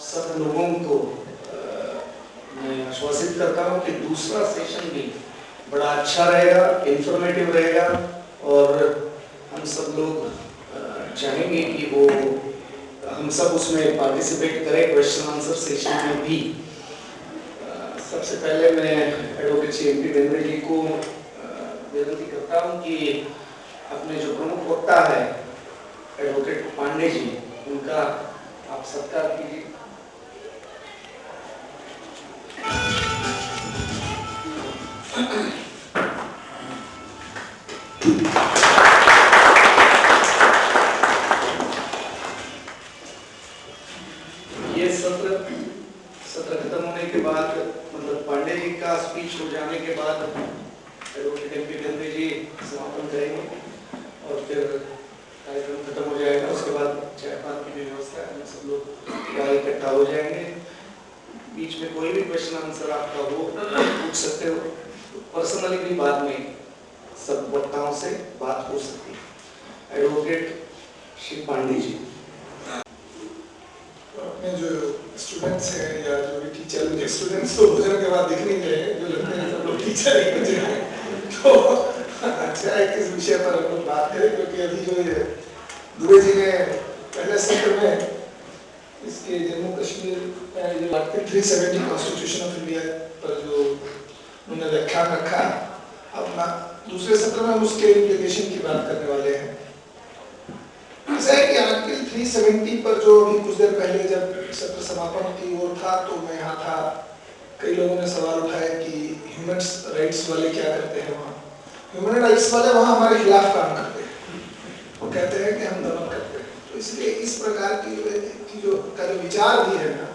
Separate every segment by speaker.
Speaker 1: सब लोगों को मैं आश्वासित करता हूँ कि दूसरा सेशन भी बड़ा अच्छा रहेगा, इंफॉर्मेटिव रहेगा और हम सब लोग चाहेंगे कि वो हम सब उसमें पार्टिसिपेट करें क्वेश्चन आंसर सेशन में भी। सबसे पहले मैं एडवोकेट श्री MP बेंद्रे जी को विनती करता हूँ कि अपने जो प्रमुख वक्ता है एडवोकेट पांडे जी, उनका आप सत्कार कीजिए। ये सत्र खत्म होने के बाद, मतलब पांडे जी का स्पीच हो जाने के बाद एडवोकेट MP बेंद्रे जी समापन करेंगे और फिर कार्यक्रम खत्म हो जाएगा। उसके बाद चाय पान की भी व्यवस्था है, हम सब लोग यहाँ इकट्ठा हो जाएंगे। बीच में कोई भी क्वेश्चन आंसर आपका हो पूछ सकते हो, पर्सनली भी बाद में सब वक्ताओं से बात हो सकती है। एडवोकेट श्री पांडे जी।
Speaker 2: अपने जो स्टूडेंट्स हैं या जो भी टीचर, मुझे स्टूडेंट्स तो भोजन के बाद दिख नहीं रहे, जो लगते हैं सब लोग टीचर ही मुझे हैं, तो अच्छा है किस विषय पर हम लोग बात करें, क्योंकि अभी जो ये दुबे जी ने पहले सत्र में इसके जम्मू कश्मीर जो आर्टिकल 370 कॉन्स्टिट्यूशन ऑफ इंडिया पर जो उन्होंने व्याख्यान रखा, अपना दूसरे सत्र में हम उसके इम्प्लीकेशन की बात करने वाले हैं। ऐसा है कि आर्टिकल 370 पर जो अभी कुछ देर पहले जब सत्र समापन की ओर था तो मैं यहाँ था, कई लोगों ने सवाल उठाया कि ह्यूमन राइट्स वाले क्या करते हैं वहाँ। ह्यूमन राइट्स वाले वहाँ हमारे खिलाफ काम करते हैं, वो कहते हैं कि हम दमन करते हैं। तो इसलिए इस प्रकार की जो विचार भी है ना,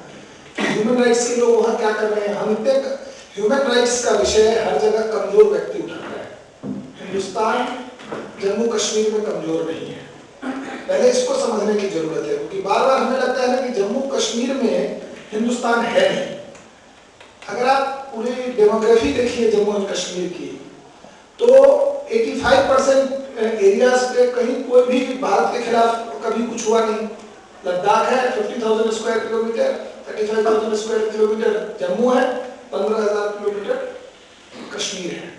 Speaker 2: ह्यूमन राइट्स के लोग वहाँ क्या कर रहे हैं, हम तक ह्यूमन राइट्स का विषय हर जगह कमजोर व्यक्ति उठाता है। हिंदुस्तान जम्मू कश्मीर में कमजोर नहीं है, पहले इसको समझने की जरूरत है, क्योंकि बार बार हमें लगता है ना कि जम्मू कश्मीर में हिंदुस्तान है नहीं। अगर आप पूरी डेमोग्राफी देखिए जम्मू एंड कश्मीर की, तो 85% एरियाज पे कहीं कोई भी भारत के खिलाफ कभी कुछ हुआ नहीं। लद्दाख है 50,000 square kilometre, 35,000 square kilometre Jammu है, 15,000 किलोमीटर कश्मीर है।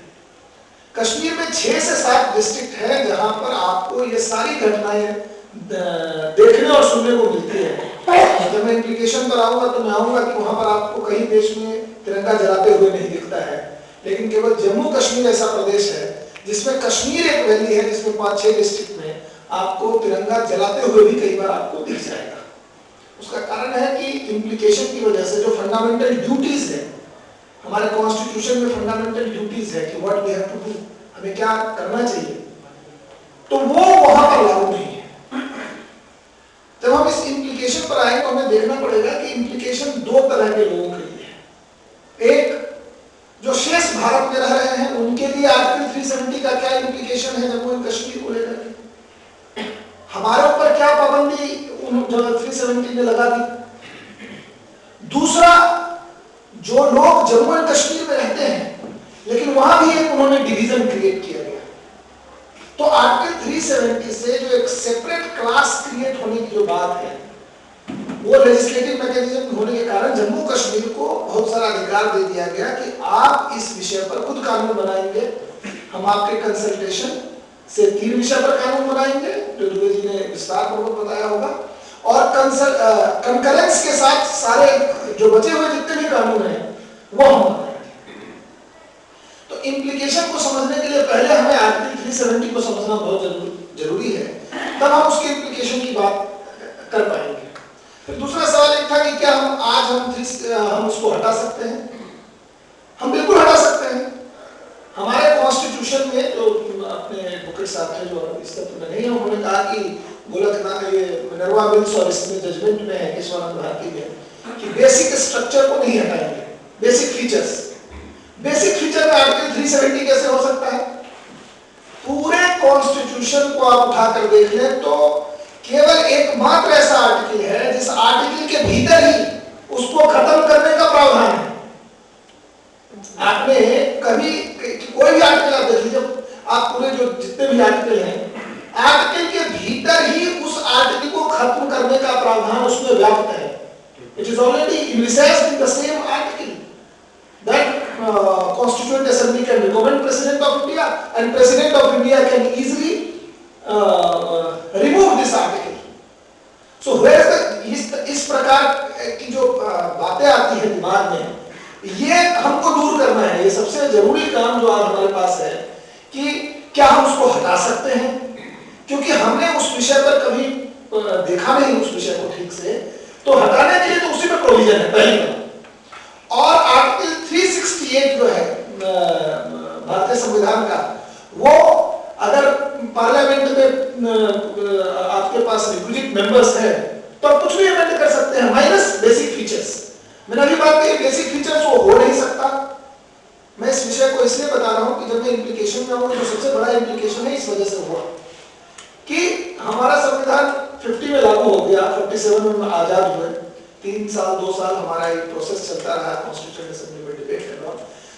Speaker 2: कश्मीर में 6 से 7 डिस्ट्रिक्ट है जहां पर आपको ये सारी घटनाएं देखने और सुनने को मिलती है। जब मैं इम्प्लीकेशन पर आऊंगा तो मैं आऊंगा कि वहां पर आपको कहीं देश में तिरंगा जलाते हुए नहीं दिखता है, लेकिन केवल जम्मू कश्मीर ऐसा प्रदेश है जिसमें कश्मीर एक वैली है जिसमें 5-6 डिस्ट्रिक्ट में आपको तिरंगा जलाते हुए भी कई बार आपको दिख जाएगा। उसका कारण है कि इम्प्लीकेशन की वजह से जो फंडामेंटल ड्यूटीज है हमारे कॉन्स्टिट्यूशन में, फंडामेंटल ड्यूटीज है कि what we have to do, हमें क्या करना चाहिए, तो वो वहां पर लागू नहीं है। जब हम इस इम्प्लीकेशन पर आए तो हमें देखना पड़ेगा कि इम्प्लीकेशन 2 तरह के लोगों के लिए है। एक जो शेष भारत में रह रहे हैं उनके लिए आर्टिकल 370 का क्या इम्प्लीकेशन है जम्मू एंड कश्मीर को लेकर के, हमारे ऊपर क्या पाबंदी 370 ने लगा दी। दूसरा, जो लोग जम्मू एंड कश्मीर में रहते हैं लेकिन वहां भी एक उन्होंने डिवीजन क्रिएट किया गया, तो आर्टिकल 370 से जो एक सेपरेट क्लास क्रिएट होने की जो बात है, वो लेजिस्लेटिव मैकेनिज्म होने के कारण जम्मू कश्मीर को बहुत सारा अधिकार दे दिया गया कि आप इस विषय पर खुद कानून बनाएंगे। हम आपके कंसल्टेशन से 3 विषय पर कानून बनाएंगे जो दुबे जी ने विस्तार पूर्वक बताया होगा, और कंकरेंस के साथ सारे जो बचे हुए जितने भी कानून हैं वो हम बनाएंगे। तो इम्प्लीकेशन को समझने के लिए पहले हमें आर्टिकल 370 को समझना बहुत जरूरी है, तब हम उसके इम्प्लीकेशन की बात कर पाएंगे। फिर दूसरा सवाल एक था कि क्या हम उसको हटा सकते हैं। हम बिल्कुल हटा सकते हैं। हमारे कॉन्स्टिट्यूशन में जो अपने एडवोकेट साहब थे जो इस सत्र में नहीं है, उन्होंने कहा कि बोला था ये मिनर्वा मिल्स और इसमें जजमेंट में है केशवानंद भारती में कि बेसिक स्ट्रक्चर को नहीं हटाएंगे, बेसिक फीचर्स। बेसिक फीचर में आर्टिकल 370 कैसे हो सकता है? पूरे कॉन्स्टिट्यूशन को आप उठाकर देख लें तो केवल एकमात्र ऐसा आर्टिकल है जिस आर्टिकल के भीतर ही उसको खत्म करने का प्रावधान है। आपने कभी कोई भी आर्टिकल आप देख लीजिए, आप पूरे जो जितने भी आर्टिकल हैं, आर्टिकल के भीतर ही उस आर्टिकल को खत्म करने का प्रावधान उसमें व्याप्त है। It is already envisaged in the same article that Constituent Assembly can recommend President of India and President of India can easily remove this article. So where इस प्रकार की जो बातें आती है दिमाग में, ये हमको दूर करना है। ये सबसे जरूरी काम जो आज हमारे पास है कि क्या हम उसको हटा सकते हैं, क्योंकि हमने उस विषय पर कभी देखा नहीं उस विषय को ठीक से, तो हटाने के लिए तो उसी में प्रोविजन है पहली बार। और आर्टिकल 368 जो है भारतीय संविधान का, वो अगर पार्लियामेंट में आपके पास रिक्विजिट मेंबर्स है तो आप कुछ भी अमेंड कर सकते हैं, माइनस बेसिक फीचर्स। मैंने अभी बात की बेसिक फीचर्स वो हो नहीं सकता। मैं इस विषय को इसलिए बता रहा हूं कि जब मैं इंप्लीकेशन में हूं, तो सबसे बड़ा इंप्लीकेशन है इस वजह से हुआ कि हमारा संविधान 50 में लागू हो गया, 57 में हम आजाद हुए, 3 साल 2 साल हमारा एक प्रोसेस चलता रहा कॉन्स्टिट्यूशन असेंबली में डिबेट करना।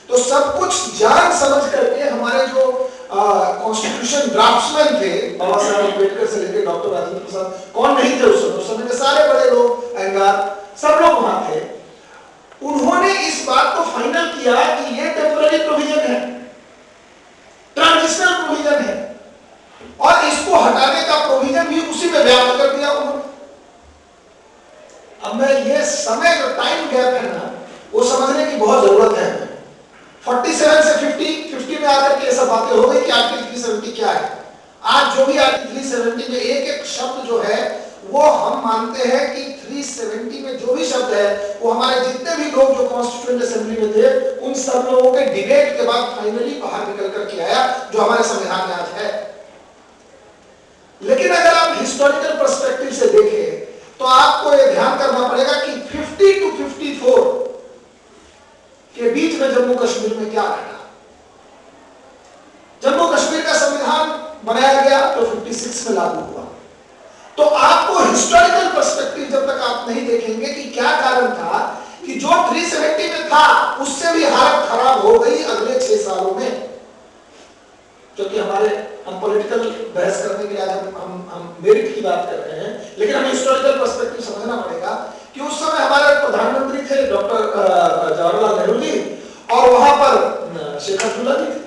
Speaker 2: तो सब कुछ जान समझ करके हमारे जो कॉन्स्टिट्यूशन ड्राफ्ट्समैन थे, बाबा साहब अम्बेडकर से लेकर डॉक्टर राजेंद्र प्रसाद, कौन नहीं थे उस समय के सारे बड़े लोग, एंगार, सब लोग वहां थे। उन्होंने इस बात को फाइनल किया कि ये टेम्पररी प्रोविजन है, ट्रांजिशनल प्रोविजन है, और इसको हटाने का प्रोविजन भी उसी में व्याप्त कर दिया उन्होंने। अब मैं ये समय जो टाइम गैप है ना, वो समझने की बहुत जरूरत है। 47 से 50 में आकर के ऐसा बातें हो गई कि आर्टिकल 370 क्या है। आज जो भी आर्टिकल 370 में एक एक शब्द जो है, वो हम मानते हैं कि 370 में जो भी शब्द है, वो हमारे जितने भी लोग जो कॉन्स्टिट्यूएंट असेंबली में थे, उन सब लोगों के डिबेट के बाद फाइनली बाहर निकल करके आया, जो हमारे संविधान में आज है। लेकिन अगर आप हिस्टोरिकल पर्सपेक्टिव से देखें, तो आपको यह ध्यान करना पड़ेगा कि 50 to 54 के बीच में जम्मू कश्मीर में क्या घटा। जम्मू कश्मीर का संविधान बनाया गया तो 56 में लागू हुआ। तो आपको हिस्टोरिकल पर्सपेक्टिव जब तक आप नहीं देखेंगे कि क्या कारण था कि जो 370 में था, उससे भी हालत खराब हो गई अगले 6 सालों में। क्योंकि हम पॉलिटिकल बहस करने के लिए आज हम मेरिट की बात कर रहे हैं, लेकिन हमें हिस्टोरिकल पर्सपेक्टिव समझना पड़ेगा कि उस समय हमारे प्रधानमंत्री थे डॉक्टर जवाहरलाल नेहरू जी, और वहां पर शेख अब्दुल्ला जी थे,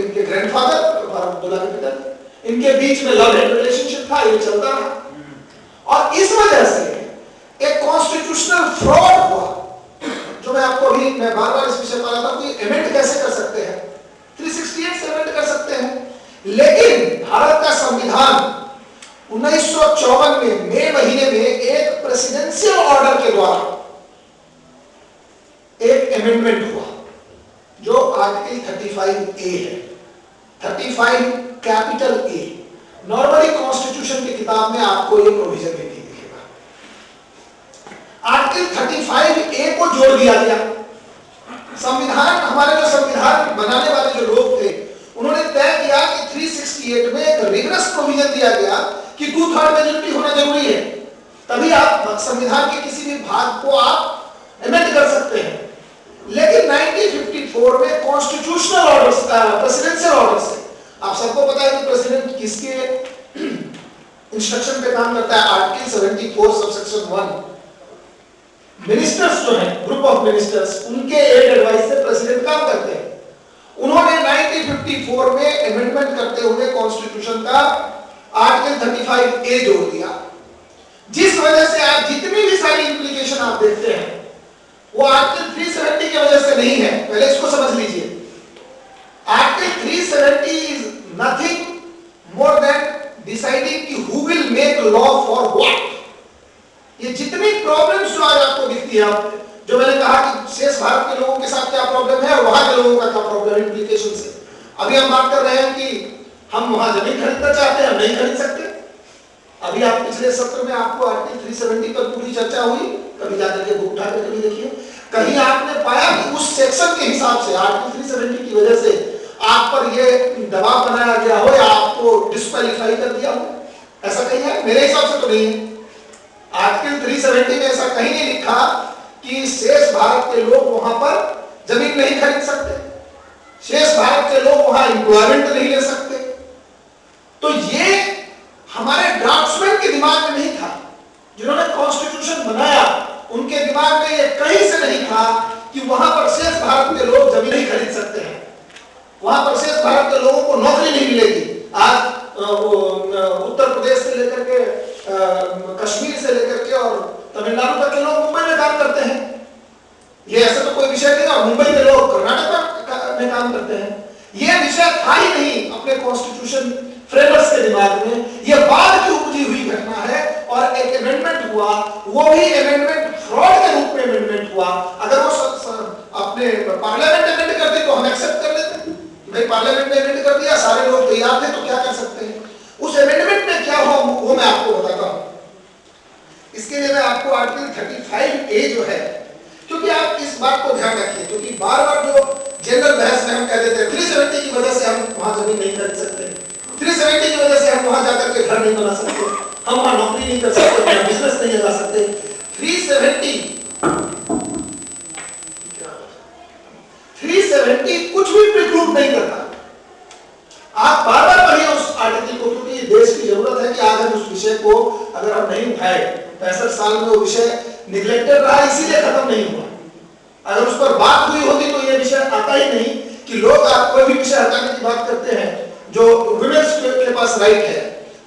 Speaker 2: इनके ग्रैंडफादर फारूक अब्दुल्ला के पिता, इनके बीच में लव एंड रिलेशनशिप था, ये चलता रहा। और इस वजह से एक कॉन्स्टिट्यूशनल फ्रॉड हुआ, जो मैं बार-बार इस विषय पर आता हूं कि अमेंड कैसे कर सकते हैं, 368 से अमेंड कर सकते हैं। लेकिन भारत का संविधान 1954 में मई महीने में एक प्रेसिडेंशियल ऑर्डर के द्वारा एक अमेंडमेंट हुआ, जो आर्टिकल 35A है, 35 कैपिटल ए। नॉर्मली कॉन्स्टिट्यूशन की किताब में आपको ये प्रोविजन नहीं दिखेगा। आर्टिकल 35A को जोड़ दिया गया। संविधान, हमारे जो संविधान बनाने वाले जो लोग थे, उन्होंने तय किया कि 368 में एक रिगरस प्रोविजन दिया गया कि 2/3 मेजॉरिटी होना जरूरी है, तभी आप संविधान के किसी भी भाग को आप अमेंड कर सकते हैं। लेकिन 1954 में कॉन्स्टिट्यूशनल ऑर्डर्स, प्रेसिडेंशियल ऑर्डर्स, आप सबको पता है कि प्रेसिडेंट किसके इंस्ट्रक्शन पे काम करता है, आर्टिकल 74 सबसेक्शन 1। मिनिस्टर्स जो हैं, ग्रुप ऑफ मिनिस्टर्स, उनके एड एडवाइस से प्रेसिडेंट काम करते हैं। उन्होंने 1954 में अमेंडमेंट करते हुए कॉन्स्टिट्यूशन का आर्टिकल 35A जोड़ दिया, जिस वजह से आज जितनी भी सारी इंप्लीकेशन आप देखते हैं, वो आर्टिकल 370 की वजह से नहीं है। पहले इसको समझ लीजिए। Article 370 is nothing more than deciding कि who will make law for what. ये जितनी प्रॉब्लम्स जो आज आपको दिखती है, जो मैंने कहा कि शेष भारत के लोगों के साथ क्या प्रॉब्लम है और वहां के लोगों का क्या प्रॉब्लम है, इंप्लीकेशन से। अभी हम बात कर रहे हैं कि हम वहां जमीन खरीदना चाहते हैं, हम नहीं खरीद सकते। अभी आप पिछले सत्र में आपको आर्टिकल 370 पर पूरी चर्चा हुई, कभी जाकर के बुक उठा के कभी देखिए, कहीं आपने पाया कि उस सेक्शन के हिसाब से आर्टिकल 370 की वजह से आप पर ये दबाव बनाया गया हो या आपको डिस्क्वालीफाई कर दिया हो, ऐसा कहीं है? मेरे हिसाब से तो नहीं है। आर्टिकल 370 में ऐसा कहीं नहीं लिखा कि शेष भारत के लोग वहां पर जमीन नहीं खरीद सकते, शेष भारत के लोग वहां एम्प्लॉयमेंट नहीं ले सकते। तो ये हमारे ड्राफ्ट्समैन के दिमाग में नहीं था, जिन्होंने कॉन्स्टिट्यूशन कि वहां पर शेष भारत के लोग जमीन नहीं खरीद सकते हैं, वहां पर शेष भारत के लोगों को नौकरी नहीं मिलेगी। आज उत्तर प्रदेश से लेकर के कश्मीर से लेकर के और तमिलनाडु तक के लोग मुंबई में काम करते हैं, ये ऐसा तो कोई विषय नहीं, और मुंबई के लोग कर्नाटक में काम करते हैं। ये विषय था ही नहीं अपने कॉन्स्टिट्यूशन फ्रेमर्स के दिमाग में, ये बाद की उपजी हुई घटना है। और एक अमेंडमेंट हुआ, वो भी अमेंडमेंट फ्रॉड के रूप में अमेंडमेंट हुआ। अगर वो अपने पार्लियामेंट अमेंड करती तो हम एक्सेप्ट कर लेते, भाई पार्लियामेंट ने अमेंड कर दिया, सारे लोग तैयार थे, तो क्या कर सकते हैं। उस अमेंडमेंट में क्या हुआ वो मैं आपको बताता हूं। इसके लिए मैं आपको आर्टिकल 35A जो है, क्योंकि आप इस बात को ध्यान रखिए, क्योंकि बार बार जो जनरल बहस में हम कह देते हैं 370 की वजह से हम वहां जमीन नहीं खरीद सकते, 370 की वजह से हम वहां जाकर के घर नहीं बना सकते, हम वहां नौकरी नहीं कर सकते, अपना बिजनेस नहीं लगा सकते। 370 कुछ भी प्रिक्लूड नहीं करता। आप बार बार पढ़िए उस आर्टिकल को, क्योंकि ये देश की जरूरत है कि आज हम उस विषय को अगर हम नहीं उठाए, 65 साल में वो विषय निगलेक्टेड रहा, इसीलिए खत्म नहीं हुआ। अगर उस पर बात हुई होती तो ये विषय आता ही नहीं कि लोग आप कोई भी विषय हटाने की बात करते हैं। जो वुमेन्स के पास राइट है,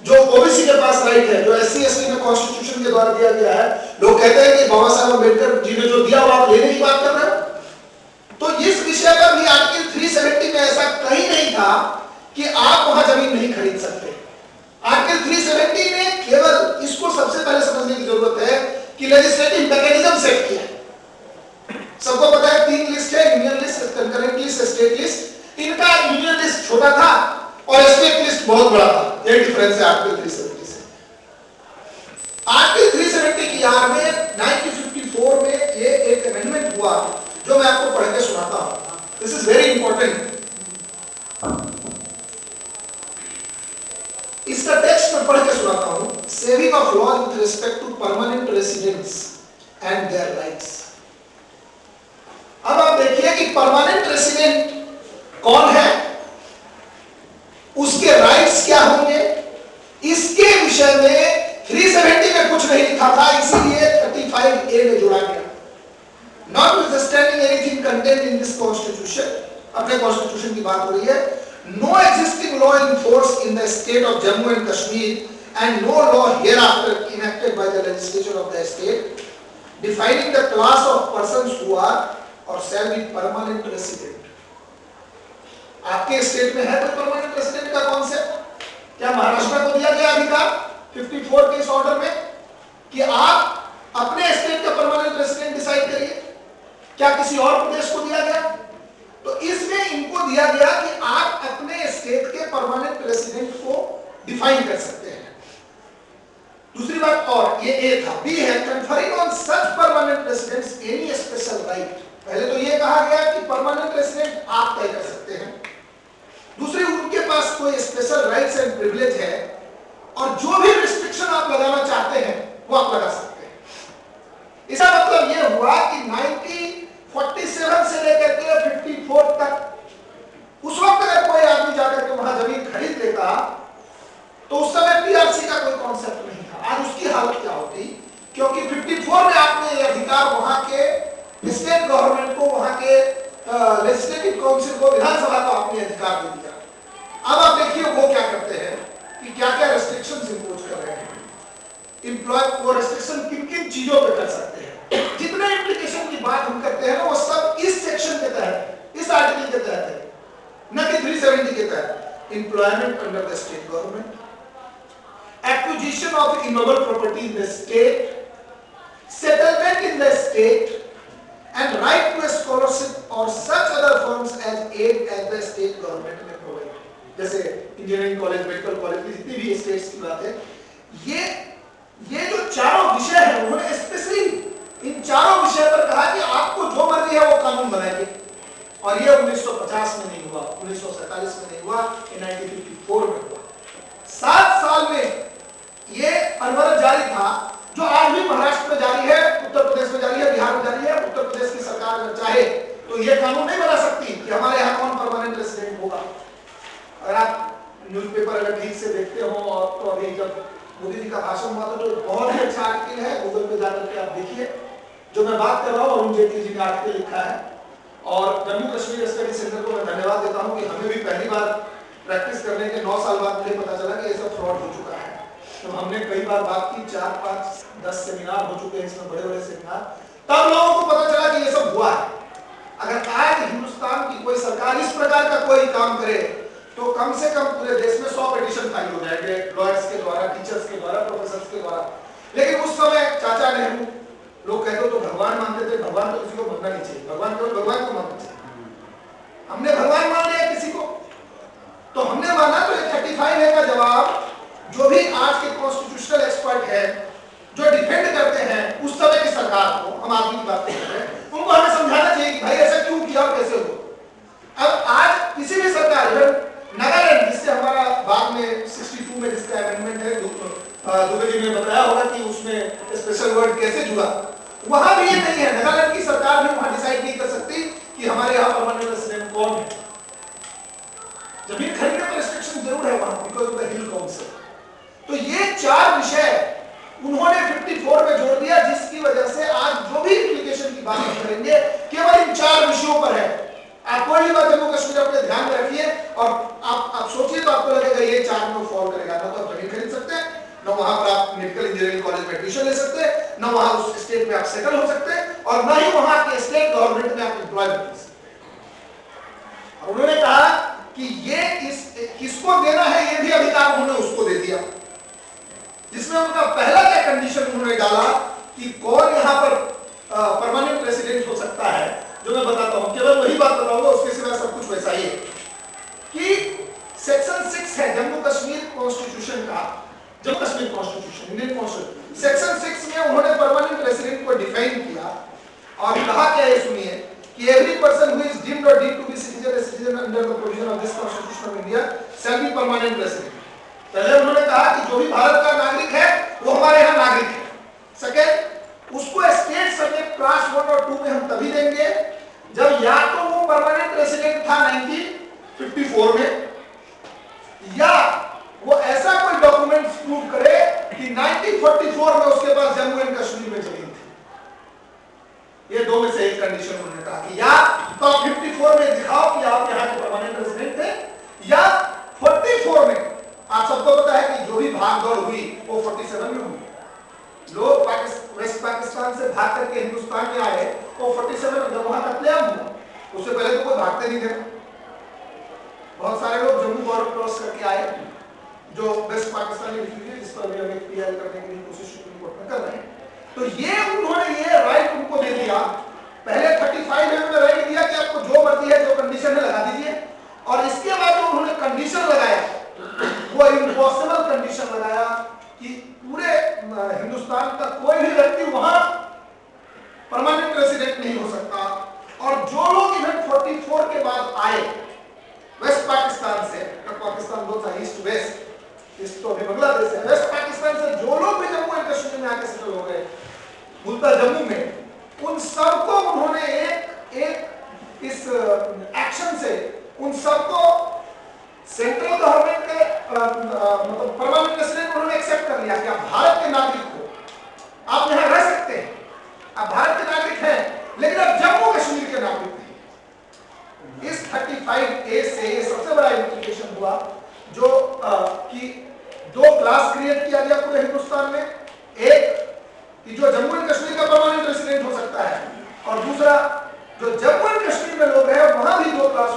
Speaker 2: जो ओबीसी के पास राइट है, जो SC ST में कॉन्स्टिट्यूशन के द्वारा दिया गया है, लोग कहते हैं कि बाबा साहब अम्बेडकर जी ने जो दिया वो आप लेने की बात कर रहे हो। तो इस विषय पर भी आर्टिकल 370 में ऐसा कहीं नहीं था कि आप वहां जमीन नहीं खरीद सकते। आर्टिकल 370 ने केवल इसको सबसे पहले समझने की जरूरत है कि लेजिस्लेटिव मैकेनिज्म सेट किया। सबको पता है 3 लिस्ट है, union list, concurrent list, state list. इनका यूनियन लिस्ट छोटा था और स्टेट लिस्ट बहुत बड़ा था, ये डिफरेंस है आर्टिकल 370 से। आर्टिकल 370 की आड़ में 1954 में ये एक अमेंडमेंट हुआ जो मैं आपको पढ़ के सुनाता हूं। This is very important. इसका टेक्स्ट मैं पढ़ के सुनाता हूं। Saving of law with respect to permanent residents and their rights. अब आप देखिए कि परमानेंट रेसिडेंट कौन है, उसके राइट्स क्या होंगे, इसके विषय में 370 में कुछ नहीं लिखा था, इसीलिए 35A में जोड़ा गया। Notwithstanding anything contained in this constitution, अपने कॉन्स्टिट्यूशन की बात हो रही है, no existing law in force in the state of Jammu and Kashmir and no law hereafter enacted by the legislature of the state defining the class of persons who are or shall be permanent resident। आपके state में है कोई permanent resident का concept? क्या महाराष्ट्र को दिया गया अधिकार 54 के इस ऑर्डर में कि आप अपने स्टेट का परमानेंट रेसिडेंट डिसाइड करिए? क्या किसी और प्रदेश को दिया गया? तो इसमें इनको दिया गया कि आप अपने स्टेट के परमानेंट रेसिडेंट को डिफाइन कर सकते हैं। दूसरी बात, और ये ए था, बी है conferring on such permanent residents any special right. पहले तो ये कहा गया कि परमानेंट रेसिडेंट आप तय कर सकते हैं, दूसरी उनके पास कोई स्पेशल राइट्स एंड प्रिविलेज है, और जो भी रिस्ट्रिक्शन आप लगाना चाहते हैं वो आप लगा सकते हैं। इसका मतलब ये हुआ कि 1947 से लेकर के 54 तक उस वक्त अगर कोई आदमी जाकर के वहां जमीन खरीद लेता तो उस समय PRC का कोई कॉन्सेप्ट नहीं था। आज उसकी हालत क्या होती, क्योंकि 54 में आपने ये अधिकार वहां के स्टेट गवर्नमेंट को, वहां के लेजिस्लेटिव काउंसिल को, विधानसभा को आपने अधिकार दे दिया। अब आप देखिए वो क्या करते हैं कि क्या क्या रेस्ट्रिक्शंस इंपोज कर रहे हैं। एम्प्लॉय को रेस्ट्रिक्शन किन किन चीजों पे कर सकते हैं, जितने इम्प्लीकेशन की बात हम करते हैं ना वो सब इस सेक्शन के तहत, इस आर्टिकल के तहत है, न कि 370 के तहत। Employment under the state government, acquisition of immobile property in the state, settlement in the state, and right to a scholarship or such other forms as aid as the state government may provide। जैसे engineering college, medical college की जितनी भी states की बात है, ये जो चारों विषय है उन्होंने स्पेशली इन चारों विषय पर कहा कि आपको जो मर्जी है वो कानून बनाएंगे। और ये 1950 में नहीं हुआ, 1947 में नहीं हुआ, 1954 में हुआ। 7 साल में ये अनवरत जारी था, जो आज भी महाराष्ट्र में जारी है, उत्तर प्रदेश में जारी है, बिहार में जारी है। उत्तर प्रदेश की सरकार अगर चाहे तो ये कानून नहीं बना सकती कि हमारे यहाँ कौन परमानेंट रेसिडेंट होगा। अगर आप न्यूज़पेपर अगर ठीक से देखते हो, और तो अभी जब मोदी जी का भाषण हुआ था तो बहुत ही अच्छा आर्टिकल है, गूगल पे जाकर के आप देखिए। जो मैं बात कर रहा हूँ अरुण जेटली जी का आर्टिकल बात पे लिखा है। और जम्मू कश्मीर स्टडी सेंटर को मैं धन्यवाद देता हूँ कि हमें भी पहली बार प्रैक्टिस करने के 9 साल बाद मुझे पता चला कि ये सब फ्रॉड हो चुका है। तो हमने कई बार बात की, 4, 5, 10 सेमिनार हो चुके हैं इसमें, बड़े बड़े सेमिनार, तब लोगों को पता चला कि ये सब हुआ है। अगर आज हिंदुस्तान की कोई सरकार इस प्रकार का कोई काम करे तो कम से कम पूरे देश में 100 पिटीशन फाइल हो जाएंगे, लॉयर्स के द्वारा, टीचर्स के द्वारा, प्रोफेसर्स के द्वारा। लेकिन उस समय चाचा नेहरू लोग कहते तो भगवान मानते थे, भगवान तो किसी को मानना नहीं चाहिए, भगवान केवल भगवान को मानना चाहिए। हमने भगवान मान लिया किसी को, तो हमने माना तो 35A का जवाब जो भी आज के कॉन्स्टिट्यूशनल एक्सपर्ट है, जो डिफेंड करते हैं उस समय की सरकार को, हम आदमी की बात करते हैं, उनको हमें समझाना चाहिए कि भाई ऐसा क्यों किया और कैसे हुआ। अब आज किसी भी सरकार, नागालैंड जिससे हमारा बाद में 62 में जिसका अमेंडमेंट है, दुबे जी ने बताया होगा कि उसमें स्पेशल वर्ड कैसे जुड़ा, वहां भी ये नहीं है। नागालैंड की सरकार भी वहां डिसाइड नहीं कर सकती कि हमारे यहाँ परमानेंट रेसिडेंट कौन है। जमीन खरीदने पर रिस्ट्रिक्शन जरूर है वहां, because of the hill council. तो ये 4 विषय उन्होंने 54 में जोड़ दिया, जिसकी वजह से आज जो भी एप्लीकेशन की बात हम करेंगे केवल इन 4 विषयों पर है। आप कोई भी बात जम्मू कश्मीर अपने ध्यान में रखिए और आप सोचिए तो आपको लगेगा ये 4 में फॉलो करेगा। ना तो आप जमीन खरीद सकते हैं, ना वहां पर आप मेडिकल इंजीनियरिंग कॉलेज में एडमिशन ले सकते हैं, ना वहां उस स्टेट में आप सेटल हो सकते हैं, और ना ही वहां के स्टेट गवर्नमेंट में आप एम्प्लॉयमेंट ले सकते हैं। और उन्होंने कहा कि ये किसको देना है ये भी अधिकार उन्होंने उसको दे दिया, जिसमें उनका पहला क्या कंडीशन उन्होंने डाला कि कौन यहाँ पर परमानेंट रेसिडेंट हो सकता है, जो मैं बताता हूं, केवल वही बात बताऊंगा, उसके सिवा सब कुछ वैसा ही है। कि सेक्शन 6 है जम्मू कश्मीर कॉन्स्टिट्यूशन का, Jammu Kashmir constitution, Indian constitution, section 6 में उन्होंने परमानेंट रेसिडेंट को डिफाइन किया और कहा क्या है, सुनिए, कि every person who is deemed और deemed to be citizen under the provision of this constitution of India shall be permanent resident. पहले उन्होंने कहा कि जो भी भारत का नागरिक है वो हमारे यहाँ नागरिक है। सेकेंड, उसको स्टेट सब्जेक्ट क्लास 1 और 2 में हम तभी देंगे जब या तो वो परमानेंट रेसिडेंट था 1954 में, या वो ऐसा कोई डॉक्यूमेंट प्रूव करे कि 1944 में उसके पास जम्मू एंड कश्मीर में जमीन थी। ये 2 में से एक कंडीशन उन्होंने कहा कि या तो 54 में दिखाओ कि आप यहाँ के परमानेंट रेसिडेंट थे, या 44 में, आप सबको पता है कि जो भी भागदौड़ हुई वो 47 में हुई। लोग वेस्ट पाकिस्तान से भाग करके हिंदुस्तान में आए, वो 47 में जब वहां कत्लेआम हुआ, उससे पहले तो कोई भागते नहीं थे। बहुत सारे लोग जम्मू बॉर्डर क्रॉस करके आए, जो वेस्ट पाकिस्तानी रिफ्यूजी, जिस पर भी हम एक पीएल करने की कोशिश सुप्रीम कोर्ट में कर रहे हैं। तो ये उन्होंने ये राइट उनको दे दिया। पहले 35 में राइट दिया कि आपको जो मर्जी है, जो कंडीशन है लगा दीजिए, और इसके बाद जो उन्होंने कंडीशन लगाया वो इम्पॉसिबल कंडीशन लगाया कि पूरे हिंदुस्तान का कोई भी व्यक्ति वहां परमानेंट रेसिडेंट नहीं हो सकता। और जो लोग इवन 44 के बाद आए वेस्ट पाकिस्तान से, पाकिस्तान दो था, ईस्ट वेस्ट, ईस्ट तो अभी बांग्लादेश है, वेस्ट पाकिस्तान से जो लोग भी जम्मू एंड कश्मीर में आके सेटल हो गए, मुल्ता जम्मू में, उन सबको उन्होंने एक इस एक्शन से उन सबको सेंट्रल गवर्नमेंट के मतलब परमानेंट रेसिडेंट उन्होंने एक्सेप्ट कर लिया कि आप भारत के नागरिक हो, आप यहाँ रह सकते हैं, आप भारत के नागरिक हैं, लेकिन आप जम्मू कश्मीर के नागरिक नहीं। इस 35A से ये सबसे बड़ा इम्प्लीकेशन हुआ, जो कि 2 क्लास क्रिएट किया गया पूरे हिंदुस्तान में। एक कि जो जम्मू एंड कश्मीर का परमानेंट रेसिडेंट हो सकता है, और दूसरा जो जम्मू एंड कश्मीर में लोग हैं वहां भी 2 क्लास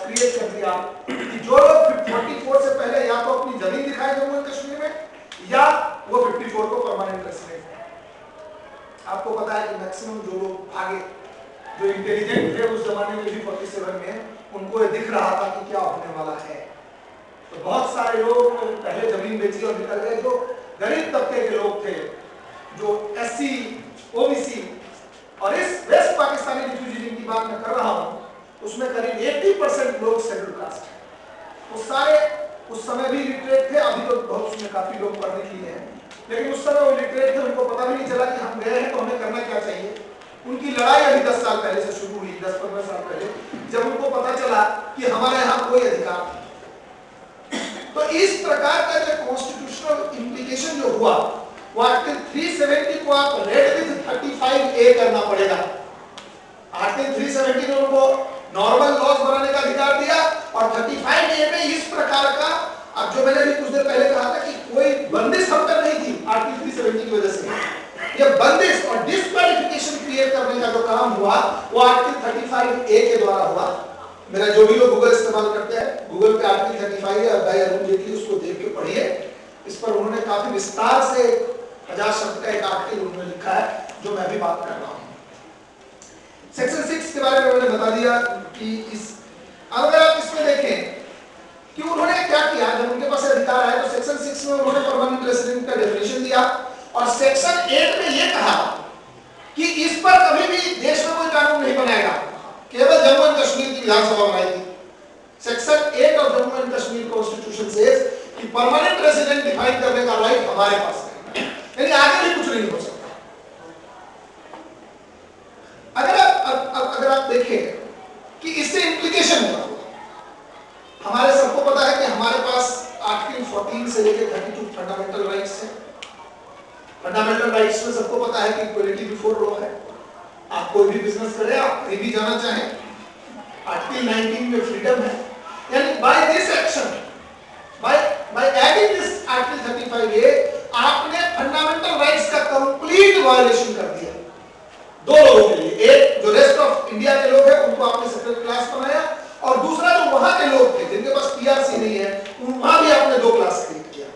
Speaker 2: क्रिएट कर दिया कि जो लोग 44 से पहले या तो अपनी जमीन दिखाए जम्मू एंड कश्मीर में, या वो 54 को परमानेंट रेसिडेंट है। आपको पता है कि मैक्सिमम जो लोग भागे, जो इंटेलिजेंट थे उस जमाने में भी 47 में, उनको ये दिख रहा था कि क्या होने वाला है। तो बहुत सारे लोग पहले जमीन बेची और निकल गए। जो गरीब तबके के लोग थे, जो SC, OBC और इस वेस्ट पाकिस्तानी रिफ्यूजी जिनकी बात मैं कर रहा हूं, उसमें करीब 80% लोग शेड्यूल कास्ट हैं। वो सारे उस समय भी लिटरेट थे, अभी तो बहुत उसमें काफी लोग पढ़ लिखे हैं, लेकिन उस समय वो लिटरेट थे, उनको पता भी नहीं चला कि हम गए हैं तो हमें करना क्या चाहिए। उनकी लड़ाई अभी 10 साल पहले से शुरू हुई, 10-15 साल पहले, जब उनको पता चला कि हमारे यहाँ कोई अधिकार नहीं। तो इस प्रकार का जो कॉन्स्टिट्यूशनल इम्प्लीकेशन जो हुआ, वो आर्टिकल 370 को आप रेड विद 35A करना पड़ेगा। आर्टिकल 370 ने उनको नॉर्मल लॉज बनाने का अधिकार दिया और 35A में इस प्रकार का, अब जो मैंने अभी कुछ देर पहले कहा था कि कोई बंदिश हम तक नहीं थी आर्टिकल 370 की वजह से, ये बंदिश और डिस्क्वालिफिकेशन क्रिएट करने का जो काम हुआ वो आर्टिकल 35A के द्वारा हुआ। मेरा जो भी लोग गूगल इस्तेमाल करते हैं, गूगल पे आर्टिकल 35 है बाय अरुण जेटली, उसको देख के पढ़िए। इस पर उन्होंने काफी विस्तार से 50 शब्द का एक आर्टिकल उन्होंने लिखा है जो मैं भी बात कर रहा हूं। सेक्शन 6 के बारे में मैंने बता दिया कि इस, अगर आप इसमें देखें कि उन्होंने क्या किया, जब उनके पास अधिकार आया तो सेक्शन 6 में उन्होंने परमानेंट रेसिडेंट का डेफिनेशन दिया और सेक्शन 8 में यह कहा कि इस पर कभी भी देश में कोई कानून नहीं बनाएगा, केवल जम्मू एंड कश्मीर की विधानसभा बनाएगी। Section 8 of Jammu and Kashmir constitution says कि परमानेंट रेसिडेंट डिफाइन करने का राइट हमारे पास है, यानी आगे भी कुछ नहीं हो सकता। अगर आप देखें कि इससे इंप्लीकेशन होगा, हमारे सबको पता है कि हमारे पास आर्टिकल 14 से लेकर 32 फंडामेंटल राइट्स हैं। फंडामेंटल राइट्स में सबको पता है कि इक्वलिटी बिफोर लॉ है, आप कोई भी बिजनेस करें, आप कहीं भी जाना चाहें। आर्टिकल 19 में फ्रीडम है, यानी by this action, by adding this article 35A आपने फंडामेंटल राइट्स का कंप्लीट वायलेशन कर दिया दो लोगों के लिए। एक जो रेस्ट ऑफ इंडिया के लोग हैं उनको आपने सेपरेट क्लास बनाया, और दूसरा जो वहां के लोग थे जिनके पास पीआरसी नहीं है, वहां भी आपने दो क्लास क्रिएट किया।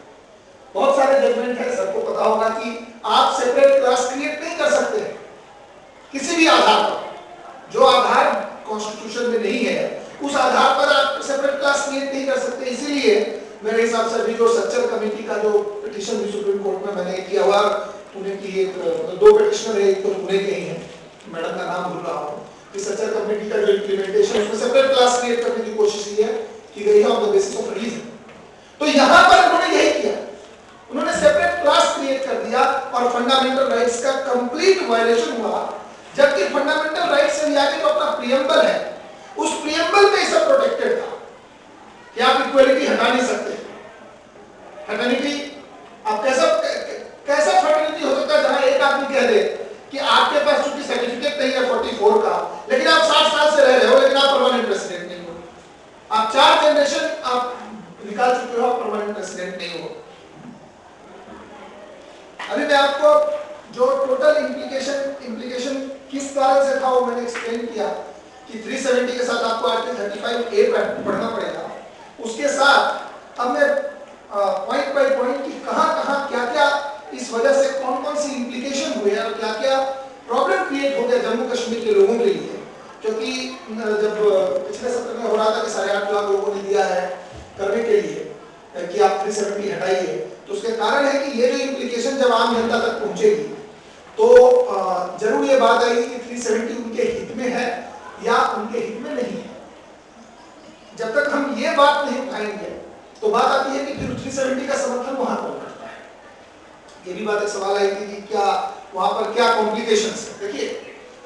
Speaker 2: बहुत सारे जजमेंट है, सबको पता होगा कि आप सेपरेट क्लास क्रिएट नहीं कर सकते किसी भी आधार पर। जो आधार कॉन्स्टिट्यूशन में नहीं है उस आधार पर आप सेपरेट क्लास क्रिएट नहीं कर सकते। इसीलिए मेरे हिसाब से अभी जो सच्चर कमेटी का जो पिटीशन भी सुप्रीम कोर्ट में मैंने किया हुआ, पुणे की एक दो पिटिशनर है, एक तो पुणे के ही है, मैडम का नाम भूल रहा हूँ, कि सच्चर कमेटी का जो इंप्लीमेंटेशन उसमें सेपरेट क्लास क्रिएट करने की कोशिश की गई है on the basis of reason. तो यहां पर उन्होंने यही किया, उन्होंने सेपरेट क्लास क्रिएट कर दिया और फंडामेंटल राइट्स का कंप्लीट वायलेशन हुआ। जबकि फंडामेंटल राइट्स से आगे जो अपना प्रियम्बल है, उस प्रियम्बल में सब प्रोटेक्टेड था कि आप इक्वलिटी हटा नहीं सकते। फर्टर्निटी, आप कैसा फर्टर्निटी हो सकता है जहां एक आदमी कह दे कि आपके पास चूंकि सर्टिफिकेट नहीं है 44 का, लेकिन आप 60 साल से रह रहे हो, लेकिन आप परमानेंट रेसिडेंट नहीं हो, आप 4 जनरेशन आप निकाल चुके हो, आप परमानेंट रेसिडेंट नहीं हो। अभी मैं आपको जो टोटल इंप्लीकेशन किस कारण से था वो मैंने एक्सप्लेन किया कि 370 के साथ आपको आर्टिकल 35A पढ़ना पड़ेगा। उसके साथ अब मैं पॉइंट बाय पॉइंट कि कहां क्या इस वजह से कौन सी इंप्लीकेशन हुए और क्या प्रॉब्लम क्रिएट हो गया जम्मू कश्मीर के लोगों के लिए। क्योंकि जब पिछले सत्र में हो रहा था कि 8.5 लाख लोगों ने दिया है करने के लिए कि आप 370 हटाइए, तो उसके कारण है कि ये जो इंप्लीकेशन जब आम जनता तक पहुंचेगी तो जरूर ये बात आएगी कि 370 उनके हित में है या उनके हित में नहीं है। जब तक हम ये बात नहीं उठाएंगे तो बात आती है कि फिर 370 का समर्थन वहां कौन करता है। ये भी बात एक सवाल आई थी कि क्या वहां पर क्या कॉम्प्लिकेशंस है। देखिए,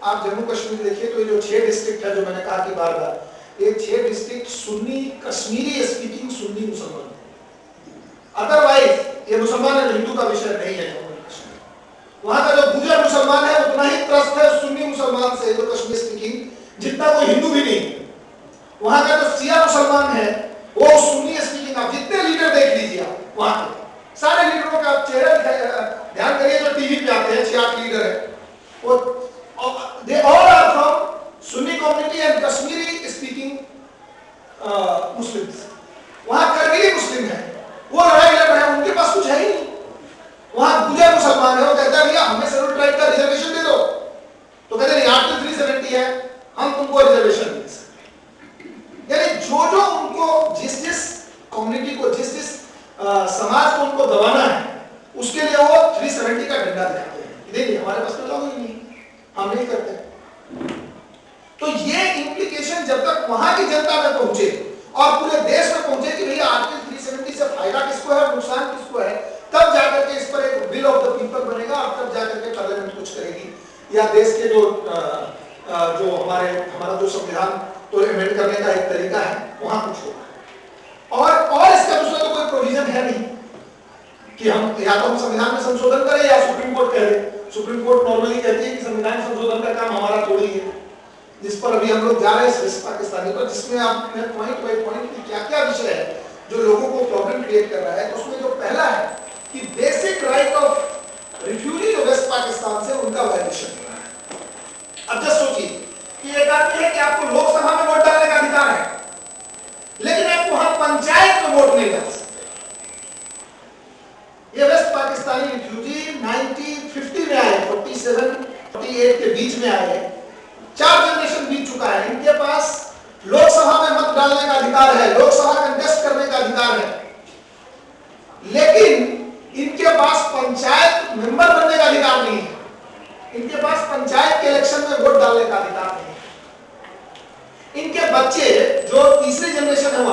Speaker 2: आप जम्मू कश्मीर देखिए तो ये जो 6 डिस्ट्रिक्ट है, जो मैंने कहा कि बार-बार, ये 6 डिस्ट्रिक्ट सुन्नी कश्मीरी स्पीकिंग सुन्नी मुसलमान है। अदरवाइज ये मुसलमान और हिंदू का विषय नहीं है। वहां का जो गुजर मुसलमान है उतना ही त्रस्त है सुन्नी मुसलमान से, जो कश्मीर स्पीकिंग, जितना कोई हिंदू भी नहीं। वहां का जो शिया मुसलमान है वो सुन्नी स्पीकिंग, आप जितने लीडर देख लीजिए, वहां के सारे लीडरों का आप चेहरा ध्यान करिए जो टीवी पे आते हैं, 6-8 लीडर है, वो they all are from Sunni community and Kashmiri speaking Muslims. वहां करगिली मुस्लिम है, वो लड़ाई लड़ रहे हैं, उनके पास कुछ है ही नहीं। वहां गुजर मुसलमान है, वो कहता है भैया हमें शेड्यूल ट्राइब का रिजर्वेशन दे दो, तो कहते नहीं आर्टिकल 370 है, हम तुमको रिजर्वेशन नहीं दे सकते। यानी जो उनको जिस कम्युनिटी को जिस समाज को उनको दबाना है, उसके लिए वो 370 का डंडा दिखाते हैं। देखिए हमारे पास तो लागू ही नहीं, हम नहीं करते। तो ये इंप्लीकेशन जब तक वहां की जनता में पहुंचे और पूरे देश में पहुंचे कि भैया आर्टिकल 370 से फायदा किसको है और नुकसान किसको है, तब जाकर के इस पर एक विल ऑफ द पीपल बनेगा और तब जाकर के पार्लियामेंट कुछ करेगी, या देश के जो हमारा जो संविधान तो अमेंड करने का एक तरीका है वहां कुछ होगा। और इसका दूसरा तो कोई प्रोविजन है नहीं कि हम या तो हम संविधान में संशोधन करें या सुप्रीम कोर्ट कह दे। सुप्रीम कोर्ट नॉर्मली कहती है कि संविधान संशोधन का काम हमारा थोड़ी है, जिस पर अभी हम लोग जा रहे हैं वेस्ट पाकिस्तानी पर, जिसमें आपने पॉइंट बाय पॉइंट क्या क्या विषय है जो लोगों को प्रॉब्लम क्रिएट कर रहा है। तो उसमें जो पहला है कि बेसिक राइट ऑफ रिफ्यूजी जो वेस्ट पाकिस्तान से उनका वायलेशन हो रहा है। अब जस्ट सोचिए कि एक आदमी है कि आपको लोकसभा में वोट डालने का अधिकार है, लेकिन आप वहां पंचायत में वोट नहीं डाल सकते। ये वेस्ट पाकिस्तानी रिफ्यूजी 1950 में आए, 47-48 के बीच में आए, 4 जनरेशन बीत चुका है। इनके पास लोकसभा में मत डालने का अधिकार है, लोकसभा कंटेस्ट करने का अधिकार है, लेकिन इनके पास पंचायत मेंबर बनने का अधिकार नहीं है। इनके पास पंचायत के इलेक्शन में वोट डालने का अधिकार नहीं है। इनके बच्चे जो तीसरी जनरेशन है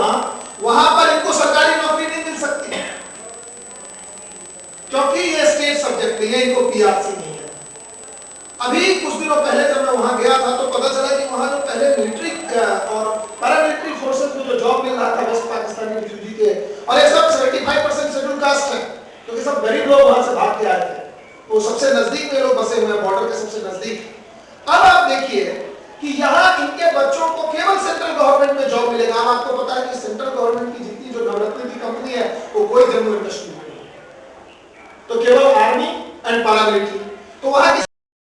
Speaker 2: वहां पर इनको सरकारी नौकरी नहीं मिल सकती क्योंकि ये स्टेट सब्जेक्ट नहीं है, इनको पीआरसी नहीं है। अभी कुछ दिनों पहले जब मैं वहां गया था तो पता चला कि वहां जो पहले मिलिट्री और पैरामिलिट्री फोर्सेस में जो जॉब मिल रहा था वेस्ट पाकिस्तानी रिफ्यूजी के, और ये सब 75% शेड्यूल कास्ट है क्योंकि सब गरीब लोग वहां से भाग के आए थे, वो सबसे नजदीक में लोग बसे हुए हैं, बॉर्डर के सबसे नजदीक। अब आप देखिए कि यहाँ इनके बच्चों को